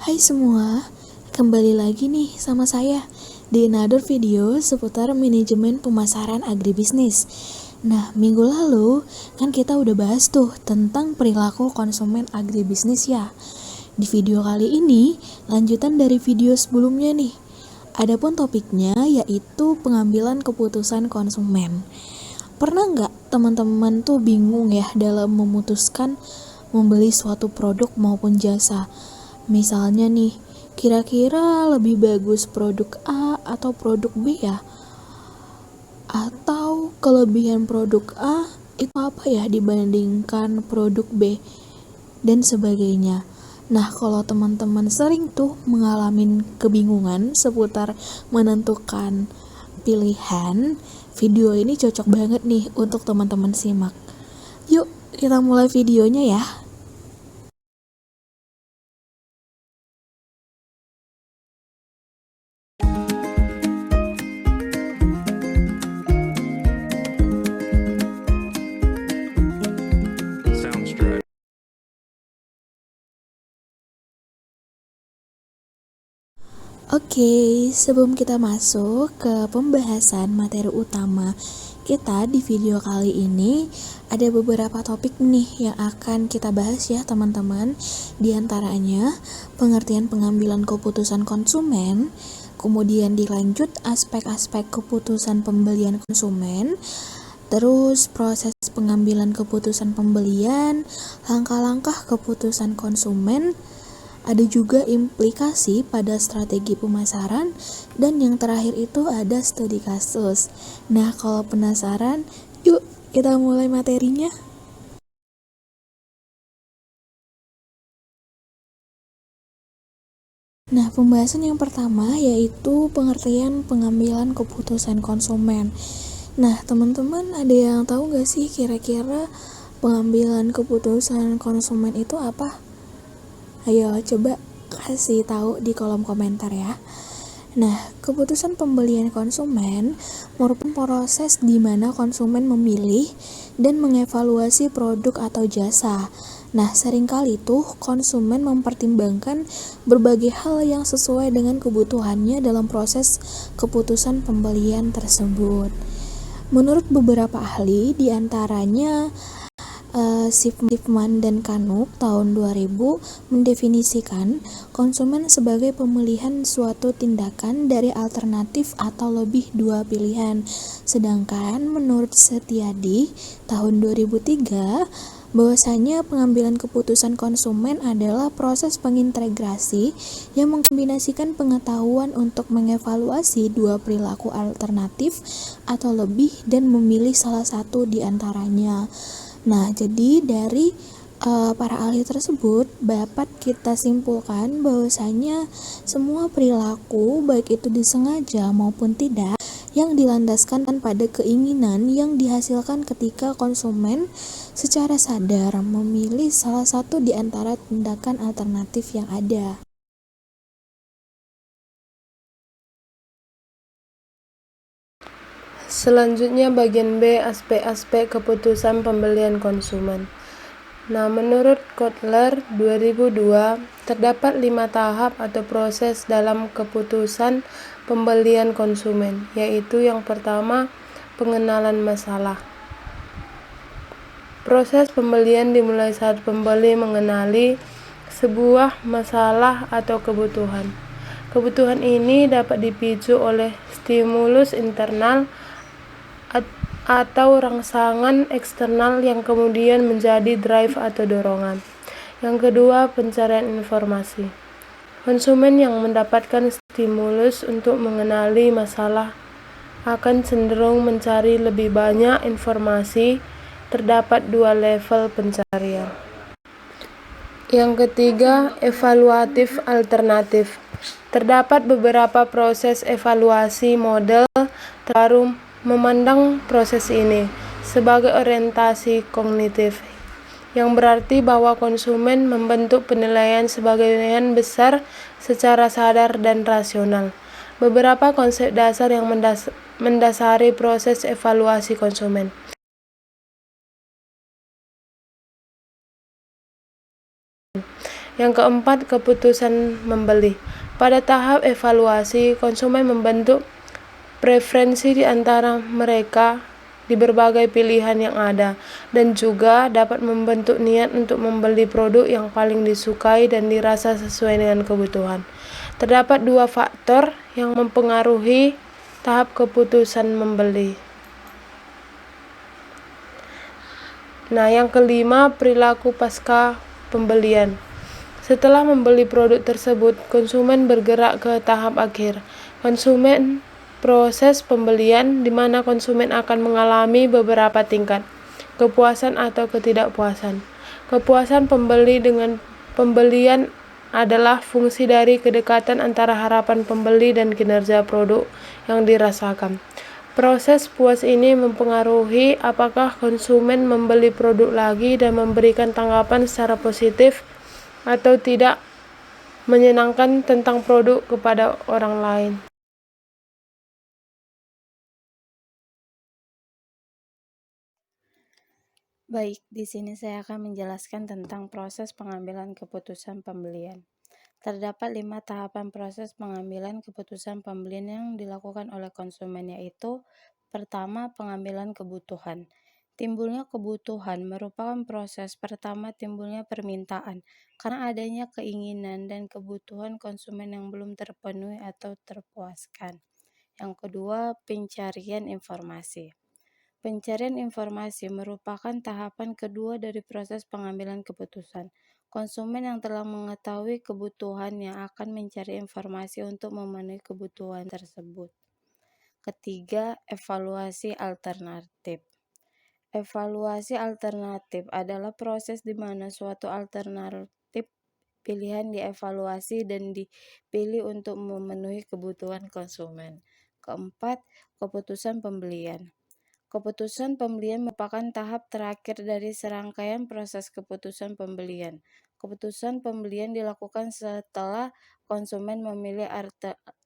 Hai semua, kembali lagi nih sama saya di another video seputar manajemen pemasaran agribisnis. Nah, minggu lalu kan kita udah bahas tuh tentang perilaku konsumen agribisnis ya. Di video kali ini, lanjutan dari video sebelumnya nih. Adapun topiknya yaitu pengambilan keputusan konsumen. Pernah nggak teman-teman tuh bingung ya dalam memutuskan membeli suatu produk maupun jasa? Misalnya nih, kira-kira lebih bagus produk A atau produk B ya? Atau kelebihan produk A itu apa ya dibandingkan produk B? Dan sebagainya. Nah, kalau teman-teman sering tuh mengalami kebingungan seputar menentukan pilihan, video ini cocok banget nih untuk teman-teman simak. Yuk, kita mulai videonya ya. Oke, sebelum kita masuk ke pembahasan materi utama kita di video kali ini, ada beberapa topik nih yang akan kita bahas ya teman-teman. Di antaranya pengertian pengambilan keputusan konsumen, kemudian dilanjut aspek-aspek keputusan pembelian konsumen, terus proses pengambilan keputusan pembelian, langkah-langkah keputusan konsumen, ada juga implikasi pada strategi pemasaran, dan yang terakhir itu ada studi kasus. Nah, kalau penasaran, yuk kita mulai materinya. Nah, pembahasan yang pertama yaitu pengertian pengambilan keputusan konsumen. Nah, teman-teman ada yang tahu nggak sih kira-kira pengambilan keputusan konsumen itu apa? Ayo coba kasih tahu di kolom komentar ya. Nah, keputusan pembelian konsumen merupakan proses di mana konsumen memilih dan mengevaluasi produk atau jasa. Nah, seringkali tuh konsumen mempertimbangkan berbagai hal yang sesuai dengan kebutuhannya dalam proses keputusan pembelian tersebut. Menurut beberapa ahli, diantaranya Sifman dan Kanuk tahun 2000 mendefinisikan konsumen sebagai pemilihan suatu tindakan dari alternatif atau lebih dua pilihan. Sedangkan menurut Setiadi tahun 2003 bahwasanya pengambilan keputusan konsumen adalah proses pengintegrasi yang mengkombinasikan pengetahuan untuk mengevaluasi dua perilaku alternatif atau lebih dan memilih salah satu di antaranya. Nah, jadi dari para ahli tersebut dapat kita simpulkan bahwasanya semua perilaku baik itu disengaja maupun tidak yang dilandaskan pada keinginan yang dihasilkan ketika konsumen secara sadar memilih salah satu di antara tindakan alternatif yang ada. Selanjutnya bagian B, aspek-aspek keputusan pembelian konsumen. Nah, menurut Kotler 2002, terdapat 5 tahap atau proses dalam keputusan pembelian konsumen, yaitu yang pertama, pengenalan masalah. Proses pembelian dimulai saat pembeli mengenali sebuah masalah atau kebutuhan. Kebutuhan ini dapat dipicu oleh stimulus internal atau rangsangan eksternal yang kemudian menjadi drive atau dorongan. Yang kedua, pencarian informasi. Konsumen yang mendapatkan stimulus untuk mengenali masalah akan cenderung mencari lebih banyak informasi. Terdapat dua level pencarian. Yang ketiga, evaluatif alternatif. Terdapat beberapa proses evaluasi model terbaru memandang proses ini sebagai orientasi kognitif, yang berarti bahwa konsumen membentuk penilaian sebagian besar secara sadar dan rasional. Beberapa konsep dasar yang mendasari proses evaluasi konsumen. Yang keempat, keputusan membeli. Pada tahap evaluasi, konsumen membentuk preferensi di antara mereka di berbagai pilihan yang ada, dan juga dapat membentuk niat untuk membeli produk yang paling disukai dan dirasa sesuai dengan kebutuhan. Terdapat dua faktor yang mempengaruhi tahap keputusan membeli. Nah, yang kelima, perilaku pasca pembelian. Setelah membeli produk tersebut, konsumen bergerak ke tahap akhir. Proses pembelian di mana konsumen akan mengalami beberapa tingkat kepuasan atau ketidakpuasan. Kepuasan pembeli dengan pembelian adalah fungsi dari kedekatan antara harapan pembeli dan kinerja produk yang dirasakan. Proses puas ini mempengaruhi apakah konsumen membeli produk lagi dan memberikan tanggapan secara positif atau tidak menyenangkan tentang produk kepada orang lain. Baik, di sini saya akan menjelaskan tentang proses pengambilan keputusan pembelian. Terdapat 5 tahapan proses pengambilan keputusan pembelian yang dilakukan oleh konsumen, yaitu pertama, pengambilan kebutuhan. Timbulnya kebutuhan merupakan proses pertama timbulnya permintaan, karena adanya keinginan dan kebutuhan konsumen yang belum terpenuhi atau terpuaskan. Yang kedua, pencarian informasi. Pencarian informasi merupakan tahapan kedua dari proses pengambilan keputusan. Konsumen yang telah mengetahui kebutuhannya akan mencari informasi untuk memenuhi kebutuhan tersebut. Ketiga, evaluasi alternatif. Evaluasi alternatif adalah proses di mana suatu alternatif pilihan dievaluasi dan dipilih untuk memenuhi kebutuhan konsumen. Keempat, keputusan pembelian. Keputusan pembelian merupakan tahap terakhir dari serangkaian proses keputusan pembelian. Keputusan pembelian dilakukan setelah konsumen memilih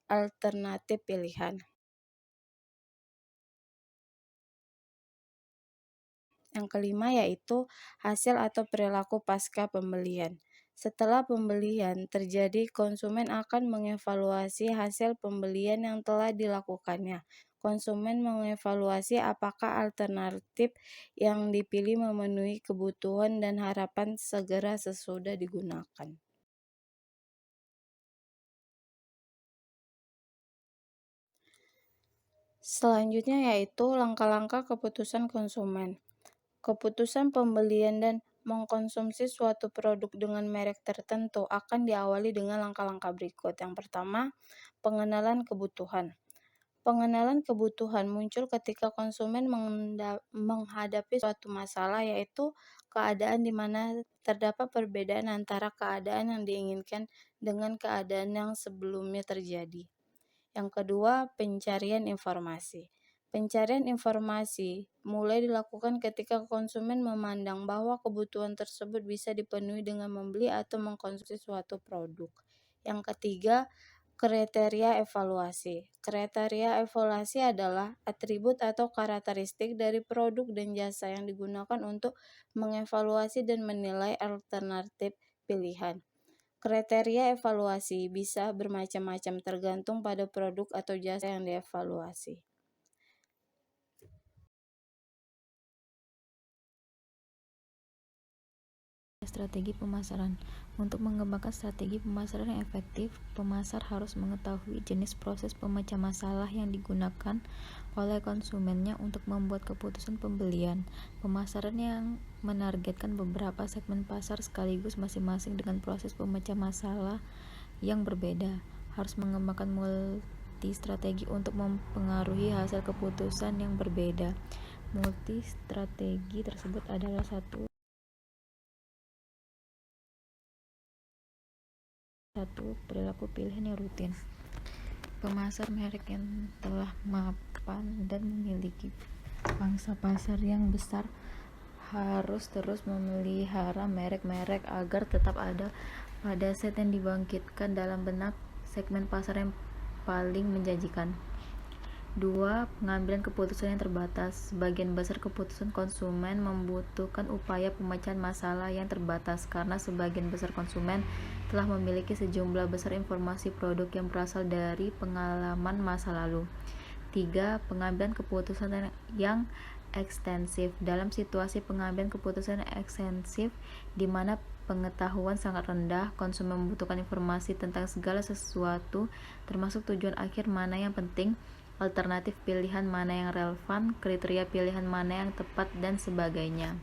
alternatif pilihan. Yang kelima yaitu hasil atau perilaku pasca pembelian. Setelah pembelian terjadi, konsumen akan mengevaluasi hasil pembelian yang telah dilakukannya. Konsumen mengevaluasi apakah alternatif yang dipilih memenuhi kebutuhan dan harapan segera sesudah digunakan. Selanjutnya yaitu langkah-langkah keputusan konsumen. Keputusan pembelian dan mengkonsumsi suatu produk dengan merek tertentu akan diawali dengan langkah-langkah berikut. Yang pertama, pengenalan kebutuhan. Pengenalan kebutuhan muncul ketika konsumen menghadapi suatu masalah, yaitu keadaan di mana terdapat perbedaan antara keadaan yang diinginkan dengan keadaan yang sebelumnya terjadi. Yang kedua, pencarian informasi. Pencarian informasi mulai dilakukan ketika konsumen memandang bahwa kebutuhan tersebut bisa dipenuhi dengan membeli atau mengkonsumsi suatu produk. Yang ketiga, kriteria evaluasi. Kriteria evaluasi adalah atribut atau karakteristik dari produk dan jasa yang digunakan untuk mengevaluasi dan menilai alternatif pilihan. Kriteria evaluasi bisa bermacam-macam tergantung pada produk atau jasa yang dievaluasi. Strategi pemasaran. Untuk mengembangkan strategi pemasaran yang efektif, pemasar harus mengetahui jenis proses pemecah masalah yang digunakan oleh konsumennya untuk membuat keputusan pembelian. Pemasaran yang menargetkan beberapa segmen pasar sekaligus masing-masing dengan proses pemecah masalah yang berbeda, harus mengembangkan multi strategi untuk mempengaruhi hasil keputusan yang berbeda. Multi strategi tersebut adalah satu, perilaku pilihan yang rutin. Pemasar merek yang telah mapan dan memiliki pangsa pasar yang besar harus terus memelihara merek-merek agar tetap ada pada set yang dibangkitkan dalam benak segmen pasar yang paling menjanjikan. 2. Pengambilan keputusan yang terbatas. Sebagian besar keputusan konsumen membutuhkan upaya pemecahan masalah yang terbatas karena sebagian besar konsumen telah memiliki sejumlah besar informasi produk yang berasal dari pengalaman masa lalu. 3. Pengambilan keputusan yang ekstensif. Dalam situasi pengambilan keputusan ekstensif di mana pengetahuan sangat rendah, konsumen membutuhkan informasi tentang segala sesuatu termasuk tujuan akhir mana yang penting, alternatif pilihan mana yang relevan, kriteria pilihan mana yang tepat, dan sebagainya.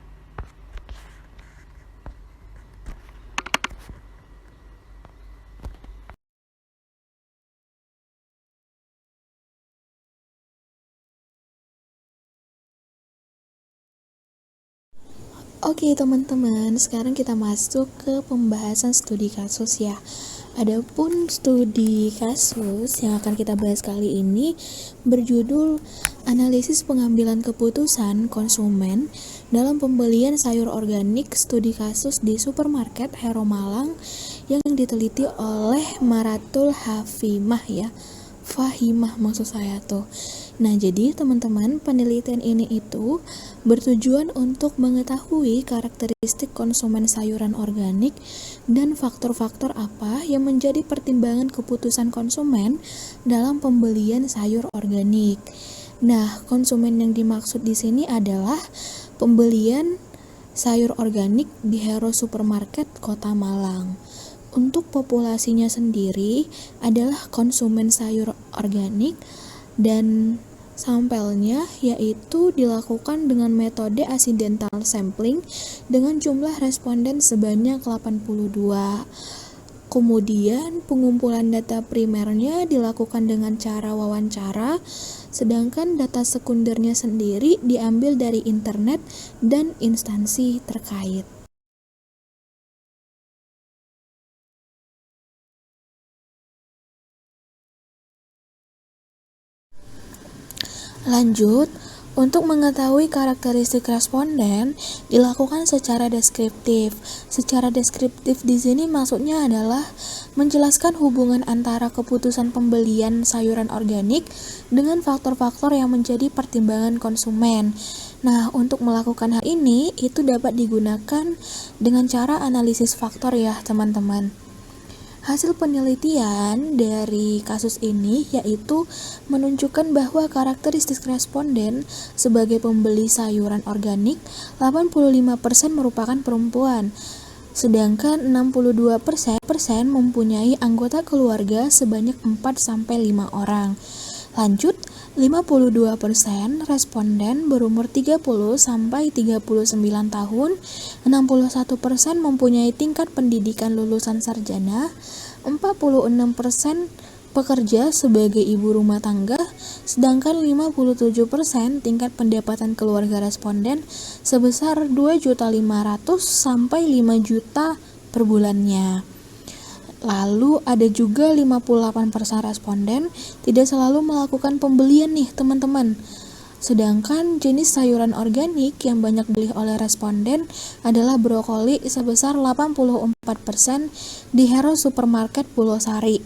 Oke teman-teman, sekarang kita masuk ke pembahasan studi kasus ya. Adapun studi kasus yang akan kita bahas kali ini berjudul Analisis Pengambilan Keputusan Konsumen dalam Pembelian Sayur Organik Studi Kasus di Supermarket Hero Malang yang diteliti oleh Maratul Hafimah ya. Fahimah maksud saya tuh. Nah, jadi teman-teman, penelitian ini itu bertujuan untuk mengetahui karakteristik konsumen sayuran organik dan faktor-faktor apa yang menjadi pertimbangan keputusan konsumen dalam pembelian sayur organik. Nah, konsumen yang dimaksud di sini adalah pembelian sayur organik di Hero Supermarket Kota Malang. Untuk populasinya sendiri adalah konsumen sayur organik dan sampelnya yaitu dilakukan dengan metode accidental sampling dengan jumlah responden sebanyak 82. Kemudian pengumpulan data primernya dilakukan dengan cara wawancara, sedangkan data sekundernya sendiri diambil dari internet dan instansi terkait. Lanjut, untuk mengetahui karakteristik responden dilakukan secara deskriptif. Secara deskriptif di sini maksudnya adalah menjelaskan hubungan antara keputusan pembelian sayuran organik dengan faktor-faktor yang menjadi pertimbangan konsumen. Nah, untuk melakukan hal ini itu dapat digunakan dengan cara analisis faktor ya, teman-teman. Hasil penelitian dari kasus ini yaitu menunjukkan bahwa karakteristik responden sebagai pembeli sayuran organik 85% merupakan perempuan, sedangkan 62% mempunyai anggota keluarga sebanyak 4-5 orang. Lanjut, 52% responden berumur 30-39 tahun, 61% mempunyai tingkat pendidikan lulusan sarjana, 46% pekerja sebagai ibu rumah tangga, sedangkan 57% tingkat pendapatan keluarga responden sebesar 2.500.000 sampai 5 juta per bulannya. Lalu ada juga 58% responden tidak selalu melakukan pembelian nih teman-teman. Sedangkan jenis sayuran organik yang banyak dibeli oleh responden adalah brokoli sebesar 84% di Hero Supermarket Pulau Sari.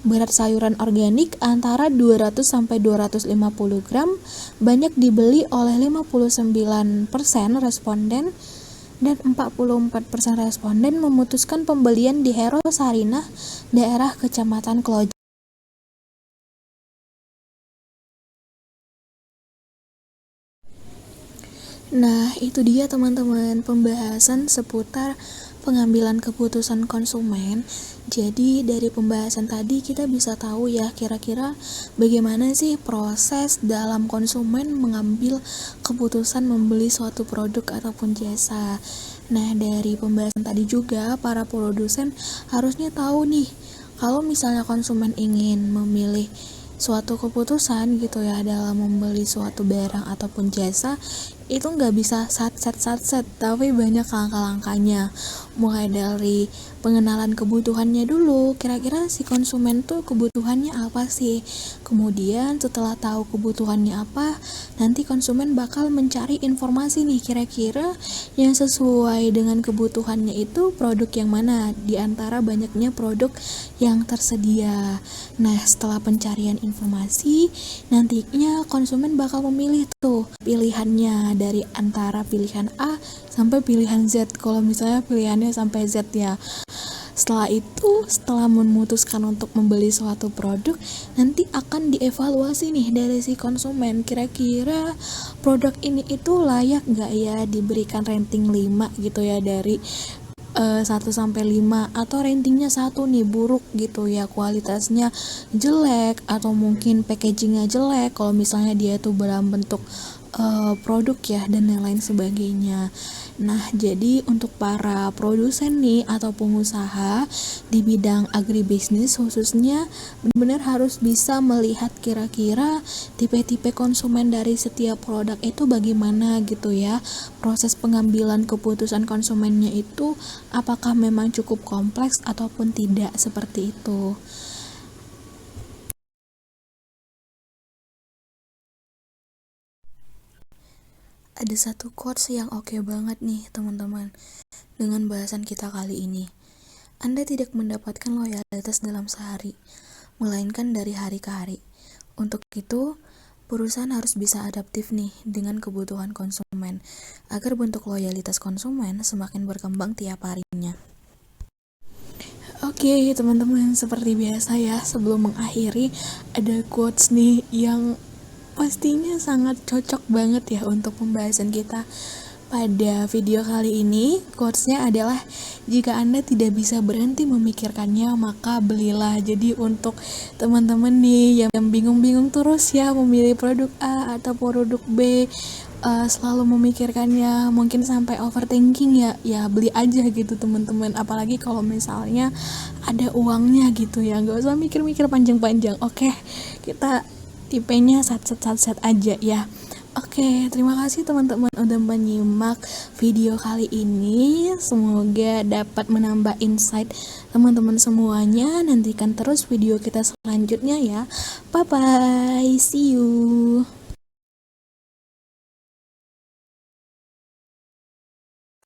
Berat sayuran organik antara 200-250 gram banyak dibeli oleh 59% responden dan 44% responden memutuskan pembelian di Hero Sarinah, daerah Kecamatan Kloja. Nah, itu dia teman-teman pembahasan seputar pengambilan keputusan konsumen. Jadi dari pembahasan tadi kita bisa tahu ya kira-kira bagaimana sih proses dalam konsumen mengambil keputusan membeli suatu produk ataupun jasa. Nah, dari pembahasan tadi juga para produsen harusnya tahu nih kalau misalnya konsumen ingin memilih suatu keputusan gitu ya dalam membeli suatu barang ataupun jasa, itu nggak bisa sat, tapi banyak langkah-langkahnya. Mulai dari pengenalan kebutuhannya dulu, kira-kira si konsumen tuh kebutuhannya apa sih. Kemudian setelah tahu kebutuhannya apa, nanti konsumen bakal mencari informasi nih, kira-kira yang sesuai dengan kebutuhannya itu produk yang mana di antara banyaknya produk yang tersedia. Nah, setelah pencarian informasi, nantinya konsumen bakal memilih tuh pilihannya dari antara pilihan A sampai pilihan Z. Kalau misalnya pilihannya sampai Z ya. Setelah itu, setelah memutuskan untuk membeli suatu produk, nanti akan dievaluasi nih dari si konsumen. Kira-kira produk ini itu layak nggak ya diberikan rating 5 gitu ya, dari 1 sampai 5, atau ratingnya 1 nih, buruk gitu ya, kualitasnya jelek atau mungkin packagingnya jelek kalau misalnya dia tuh dalam bentuk produk ya, dan lain-lain sebagainya. Nah, jadi untuk para produsen nih atau pengusaha di bidang agribisnis khususnya, benar-benar harus bisa melihat kira-kira tipe-tipe konsumen dari setiap produk itu bagaimana gitu ya. Proses pengambilan keputusan konsumennya itu apakah memang cukup kompleks ataupun tidak, seperti itu. Ada satu quotes yang oke banget nih teman-teman dengan bahasan kita kali ini. Anda tidak mendapatkan loyalitas dalam sehari, melainkan dari hari ke hari. Untuk itu, perusahaan harus bisa adaptif nih dengan kebutuhan konsumen, agar bentuk loyalitas konsumen semakin berkembang tiap harinya. Oke, teman-teman, seperti biasa ya, sebelum mengakhiri ada quotes nih yang pastinya sangat cocok banget ya untuk pembahasan kita pada video kali ini. Quotesnya adalah, jika Anda tidak bisa berhenti memikirkannya, maka belilah. Jadi untuk teman-teman nih yang bingung-bingung terus ya memilih produk A atau produk B, selalu memikirkannya, mungkin sampai overthinking ya beli aja gitu teman-teman. Apalagi kalau misalnya ada uangnya gitu ya, nggak usah mikir-mikir panjang-panjang. Oke, kita tipenya sat aja ya. Oke, terima kasih teman-teman udah menyimak video kali ini. Semoga dapat menambah insight teman-teman semuanya. Nantikan terus video kita selanjutnya ya. Bye bye, see you.